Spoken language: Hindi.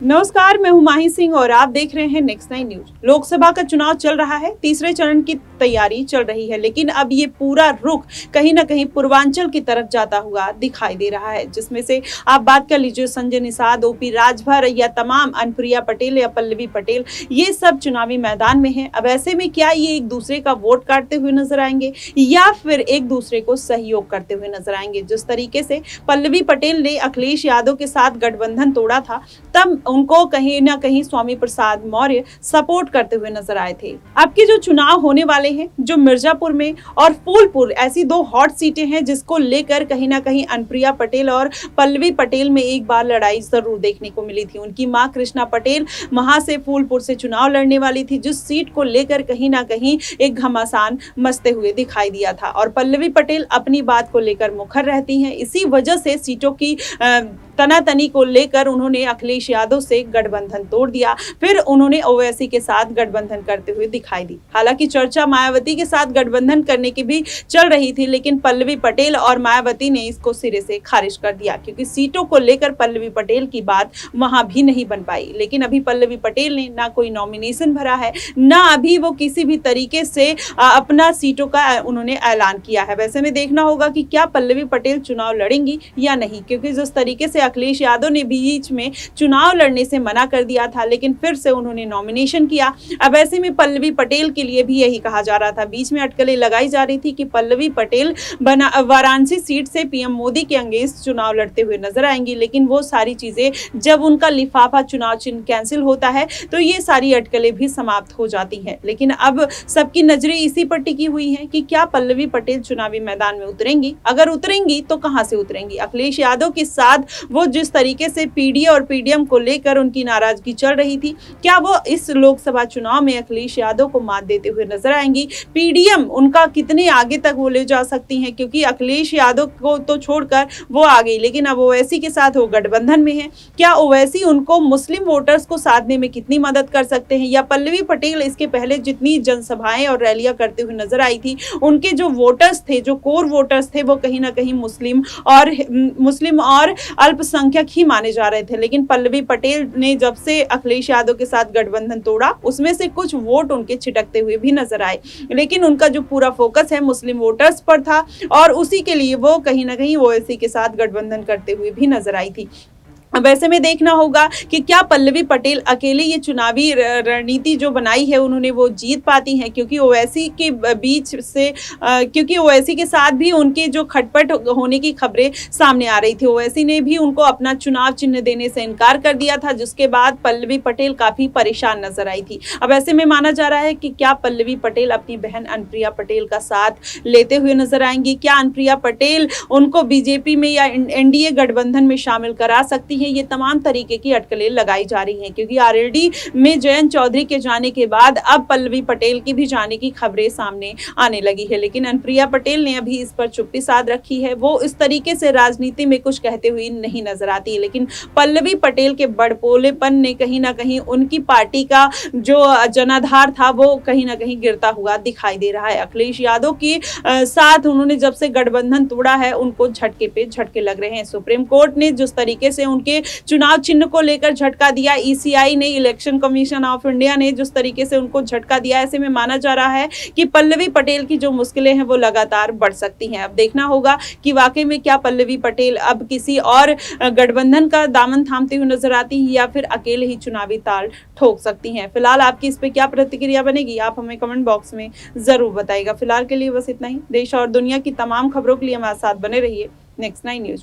नमस्कार, मैं हूं माही सिंह और आप देख रहे हैं नेक्स्ट 9 न्यूज। लोकसभा का चुनाव चल रहा है, तीसरे चरण की तैयारी चल रही है, लेकिन अब ये पूरा रुख कहीं ना कहीं पूर्वांचल की तरफ जाता हुआ दिखाई दे रहा है, जिसमें से आप बात कर लीजिए संजय निषाद, ओपी राजभर या तमाम अनुप्रिया पटेल या पल्लवी पटेल, ये सब चुनावी मैदान में है। अब ऐसे में क्या ये एक दूसरे का वोट काटते हुए नजर आएंगे या फिर एक दूसरे को सहयोग करते हुए नजर आएंगे? जिस तरीके से पल्लवी पटेल ने अखिलेश यादव के साथ गठबंधन तोड़ा था, तब उनको कहीं ना कहीं स्वामी प्रसाद मौर्य सपोर्ट करते हुए नजर आए थे। अब के जो चुनाव होने वाले हैं, जो मिर्जापुर में और फूलपुर, ऐसी दो हॉट सीटें हैं जिसको लेकर कहीं ना कहीं अनुप्रिया पटेल और पल्लवी पटेल में एक बार लड़ाई जरूर देखने को मिली थी। उनकी मां कृष्णा पटेल वहां से फूलपुर से चुनाव लड़ने वाली थी, जिस सीट को लेकर कहीं ना कहीं एक घमासान मचते हुए दिखाई दिया था, और पल्लवी पटेल अपनी बात को लेकर मुखर रहती हैं। इसी वजह से सीटों की तनातनी को लेकर उन्होंने अखिलेश यादव से गठबंधन तोड़ दिया, फिर उन्होंने ओवैसी के साथ गठबंधन करते हुए दिखाई दी। हालांकि चर्चा मायावती के साथ गठबंधन करने की भी चल रही थी, लेकिन पल्लवी पटेल और मायावती ने इसको सिरे से खारिज कर दिया, क्योंकि सीटों को लेकर पल्लवी पटेल की बात वहां भी नहीं बन पाई। लेकिन अभी पल्लवी पटेल ने ना कोई नॉमिनेशन भरा है, ना अभी वो किसी भी तरीके से अपना सीटों का उन्होंने ऐलान किया है। वैसे में देखना होगा कि क्या पल्लवी पटेल चुनाव लड़ेंगी या नहीं, क्योंकि जिस तरीके से अखिलेश यादव ने बीच में चुनाव लड़ने से मना कर दिया था, लेकिन फिर से उन्होंने नॉमिनेशन किया। अब ऐसे में पल्लवी पटेल के लिए भी यही कहा जा रहा था, बीच में अटकलें लगाई जा रही थी कि पल्लवी पटेल वाराणसी सीट से पीएम मोदी के अगेंस्ट चुनाव लड़ते हुए नजर आएंगी, लेकिन वो सारी चीजें जब उनका लिफाफा चुनाव चिन्ह कैंसिल होता है तो ये सारी अटकलें भी समाप्त हो जाती हैं। लेकिन अब सबकी नजरें इसी पर टिकी हुई हैं कि क्या पल्लवी पटेल चुनावी मैदान में उतरेंगी। अगर उतरेंगी तो कहां से उतरेंगी? अखिलेश यादव के साथ वो जिस तरीके से पीडीए और पीडीएम को लेकर उनकी नाराजगी चल रही थी, क्या वो इस लोकसभा चुनाव में अखिलेश यादव को मात देते हुए नजर आएंगी? पीडीएम उनका कितने आगे तक वो ले जा सकती हैं, क्योंकि अखिलेश यादव को तो छोड़कर वो आ गई, लेकिन अब ओवैसी के साथ वो गठबंधन में है। क्या ओवैसी उनको मुस्लिम वोटर्स को साधने में कितनी मदद कर सकते हैं, या पल्लवी पटेल इसके पहले जितनी जनसभाएं और रैलियां करते हुए नजर आई थी, उनके जो वोटर्स थे, जो कोर वोटर्स थे, वो कहीं ना कहीं मुस्लिम और अल्पसंख्यक ही माने जा रहे थे। लेकिन पल्लवी पटेल ने जब से अखिलेश यादव के साथ गठबंधन तोड़ा, उसमें से कुछ वोट उनके छिटकते हुए भी नजर आए, लेकिन उनका जो पूरा फोकस है मुस्लिम वोटर्स पर था, और उसी के लिए वो कहीं ना कहीं ओवैसी के साथ गठबंधन करते हुए भी नजर आई थी। अब ऐसे में देखना होगा कि क्या पल्लवी पटेल अकेले ये चुनावी रणनीति जो बनाई है उन्होंने वो जीत पाती हैं, क्योंकि ओवैसी के बीच से क्योंकि ओवैसी के साथ भी उनके जो खटपट होने की खबरें सामने आ रही थी। ओवैसी ने भी उनको अपना चुनाव चिन्ह देने से इनकार कर दिया था, जिसके बाद पल्लवी पटेल काफी परेशान नजर आई थी। अब ऐसे में माना जा रहा है कि क्या पल्लवी पटेल अपनी बहन अनुप्रिया पटेल का साथ लेते हुए नजर आएंगी? क्या अनुप्रिया पटेल उनको बीजेपी में या एनडीए गठबंधन में शामिल करा सकती है? ये तमाम तरीके की अटकलें लगाई जा रही हैं, क्योंकि आरएलडी में जयंत चौधरी के जाने के बाद अब पल्लवी पटेल की भी जाने की खबरें सामने आने लगी है, लेकिन अनुप्रिया पटेल ने अभी इस पर चुप्पी साध रखी है। वो इस तरीके से राजनीति में कुछ कहते हुए नहीं नजर आती है, लेकिन पल्लवी पटेल के बड़पोलेपन ने कहीं ना कहीं उनकी पार्टी का जो जनाधार था वो कहीं ना कहीं गिरता हुआ दिखाई दे रहा है। अखिलेश यादव के साथ उन्होंने जब से गठबंधन तोड़ा है, उनको झटके पे झटके लग रहे हैं। सुप्रीम कोर्ट ने जिस तरीके से उनके चुनाव चिन्ह को लेकर झटका दिया, ईसीआई ने, इलेक्शन कमीशन ऑफ इंडिया ने जिस तरीके से उनको झटका दिया, ऐसे में माना जा रहा है कि पल्लवी पटेल की जो मुश्किलें हैं वो लगातार बढ़ सकती हैं। अब देखना होगा कि वाकई में क्या पल्लवी पटेल अब किसी और गठबंधन का दामन थामते हुए नजर आती है, या फिर अकेले ही चुनावी ताल ठोक सकती हैं। फिलहाल आपकी इस पे क्या प्रतिक्रिया बनेगी, आप हमें कमेंट बॉक्स में जरूर बताइएगा। फिलहाल के लिए बस इतना ही। देश और दुनिया की तमाम खबरों के लिए हमारे साथ बने रहिए नेक्स्ट 9 न्यूज।